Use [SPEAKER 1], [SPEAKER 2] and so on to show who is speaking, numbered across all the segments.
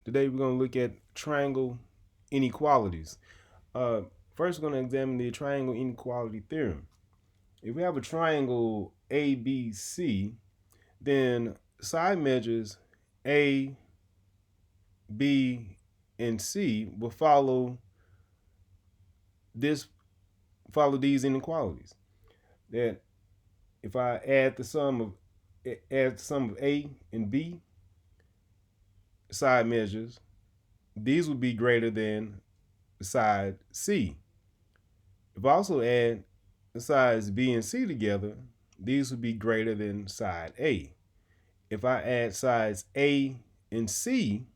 [SPEAKER 1] Today we're going to look at triangle inequalities. Uh, First, we're going to examine the triangle inequality theorem. If we have a triangle ABC, then side measures A, B, and C will follow these inequalities. That if I add the sum of A and B side measures, these would be greater than side C. If I also add the sides B and C together, these would be greater than side A. If I add sides A and C,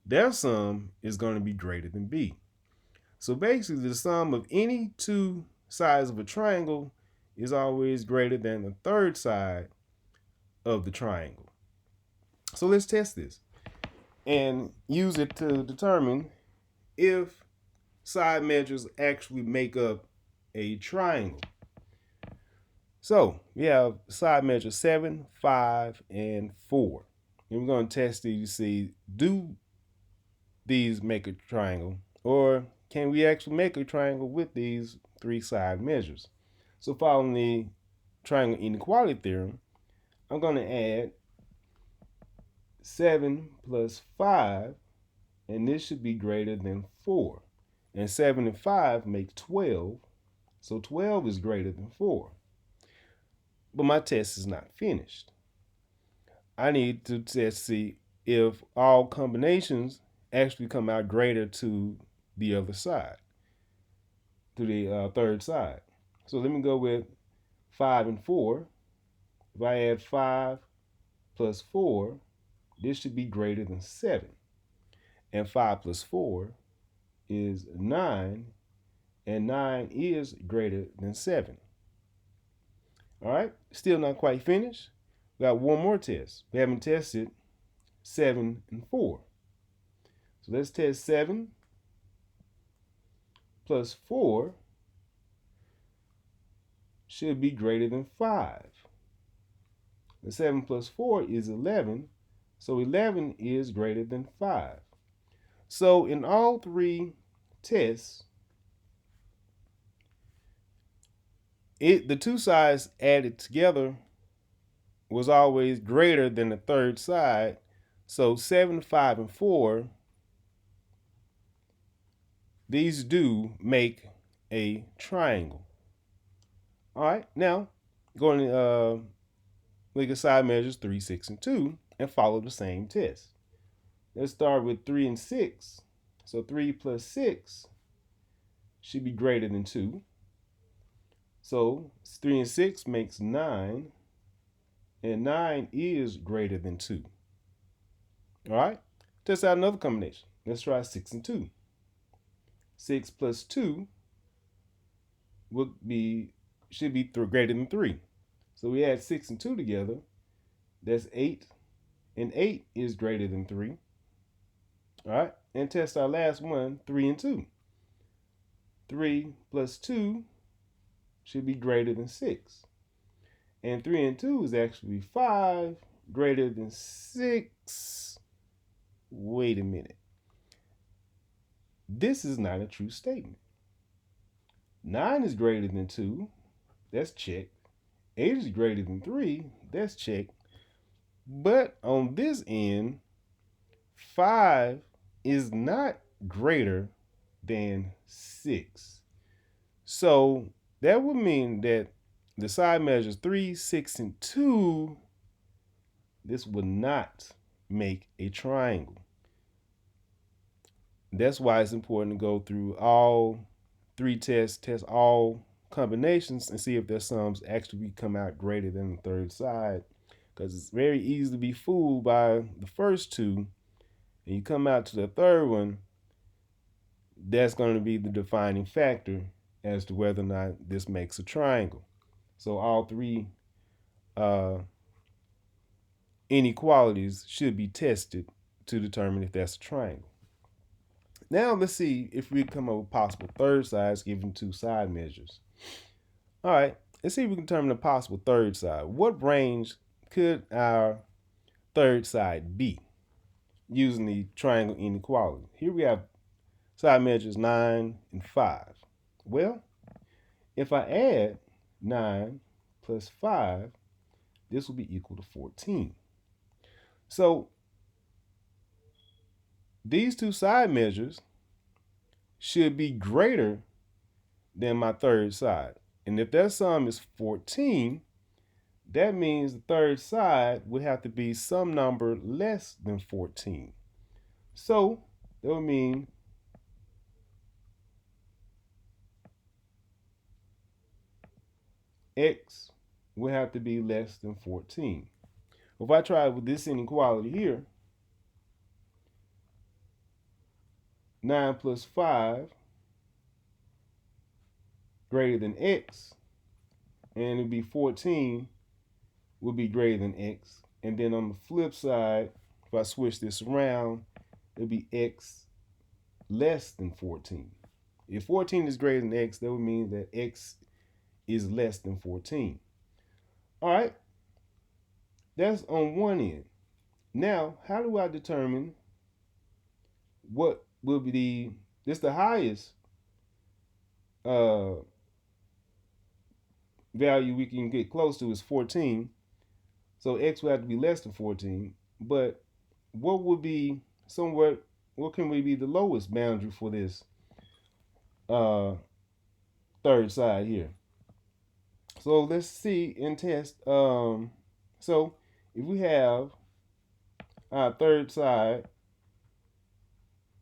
[SPEAKER 1] their sum is going to be greater than B. So basically, the sum of any two sides of a triangle is always greater than the third side of the triangle. So let's test this and use it to determine if side measures actually make up a triangle. So we have side measures 7, 5, and 4. And we're going to test these to see, do these make a triangle, or can we actually make a triangle with these three side measures? So following the triangle inequality theorem, I'm going to add 7 plus 5, and this should be greater than 4. And 7 and 5 make 12, so 12 is greater than 4. But my test is not finished. I need to test see if all combinations actually come out greater to the other side, to the third side. So let me go with 5 and 4. If I add 5 plus 4, this should be greater than 7. And 5 plus 4 is 9, and 9 is greater than 7. All right, still not quite finished. We got one more test. We haven't tested 7 and 4. So let's test 7 plus 4 should be greater than 5. The 7 plus 4 is 11, so 11 is greater than 5. So in all three tests, the two sides added together was always greater than the third side. So 7, 5, and 4, these do make a triangle. All right, now going to look at side measures 3, 6, and 2 and follow the same test. Let's start with 3 and 6. So 3 plus 6 should be greater than 2. So 3 and 6 makes 9, and 9 is greater than 2. All right, test out another combination. Let's try 6 and 2. 6 plus 2 should be greater than 3. So we add 6 and 2 together. That's 8, and 8 is greater than 3. All right, and test our last one, 3 and 2. 3 plus 2 should be greater than 6. And 3 and 2 is actually 5, greater than 6. Wait a minute. This is not a true statement. 9 is greater than 2. That's checked. 8 is greater than 3. That's checked. But on this end, 5 is not greater than 6. So that would mean that the side measures 3, 6, and 2, this would not make a triangle. That's why it's important to go through all three tests, test all combinations, and see if their sums actually come out greater than the third side. Because it's very easy to be fooled by the first two, and you come out to the third one, that's going to be the defining factor as to whether or not this makes a triangle. So all three inequalities should be tested to determine if that's a triangle. Now let's see if we come up with possible third sides given two side measures. All right, let's see if we can determine a possible third side. What range could our third side be? using the triangle inequality. Here we have side measures 9 and 5. Well, if I add 9 plus 5, this will be equal to 14. So these two side measures should be greater than my third side. And if that sum is 14, that means the third side would have to be some number less than 14. So that would mean x would have to be less than 14. If I try with this inequality here, 9 plus 5 greater than x, and it would be 14 would be greater than x. And then on the flip side, if I switch this around, it would be x less than 14. If 14 is greater than x, that would mean that x is less than 14. All right, that's on one end. Now, how do I determine what will be the highest value we can get close to is 14. So x will have to be less than 14. But what would be somewhere, what can we be the lowest boundary for this third side here? So let's see and test. So if we have our third side,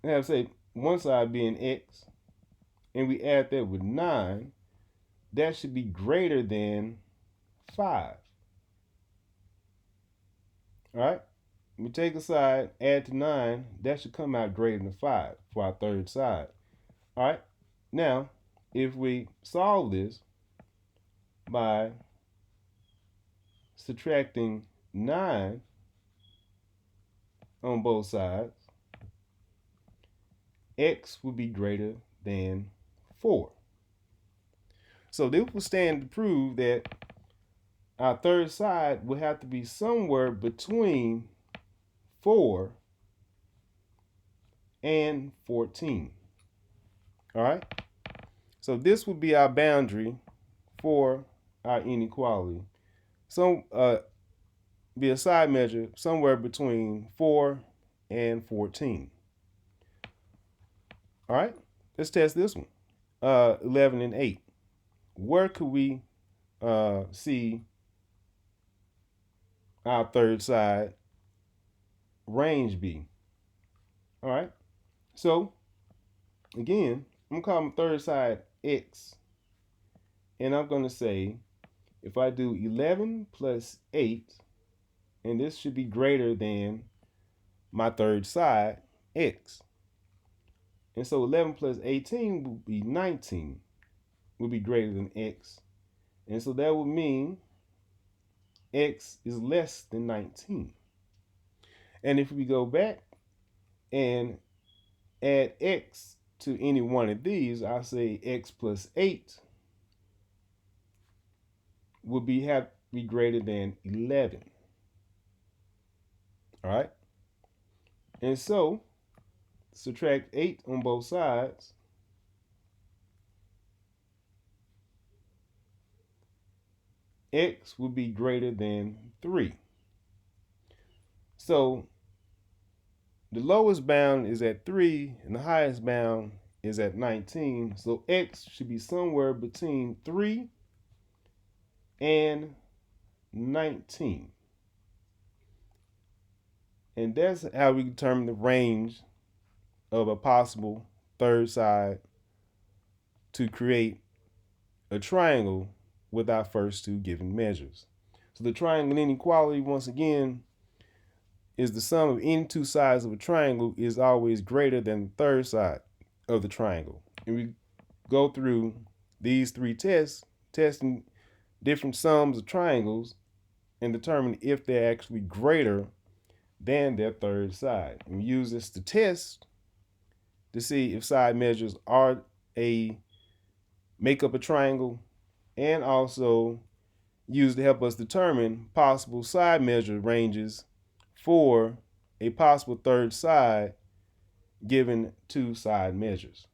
[SPEAKER 1] we have, say, one side being x, and we add that with 9, that should be greater than 5. All right? We take a side, add to 9, that should come out greater than 5 for our third side. All right? Now, if we solve this by subtracting 9 on both sides, x will be greater than 4. So this will stand to prove that our third side will have to be somewhere between 4 and 14. All right? So this would be our boundary for our inequality. So be a side measure somewhere between 4 and 14. All right? Let's test this one. 11 and 8. Where could we see our third side range be? All right. So again, I'm gonna call my third side x, and I'm gonna say if I do 11 plus 8, and this should be greater than my third side x, and so 11 plus 18 would be 19, would be greater than x, and so that would mean x is less than 19. And if we go back and add x to any one of these, I'll say x plus 8 would have to be greater than 11. All right? And so, subtract 8 on both sides. X would be greater than 3. So, the lowest bound is at 3, and the highest bound is at 19. So x should be somewhere between 3 and 19. And that's how we determine the range of a possible third side to create a triangle with our first two given measures. So the triangle inequality, once again, is the sum of any two sides of a triangle is always greater than the third side of the triangle. And we go through these three tests, testing different sums of triangles and determine if they're actually greater than their third side. And we use this to test to see if side measures make up a triangle, and also use to help us determine possible side measure ranges for a possible third side given two side measures.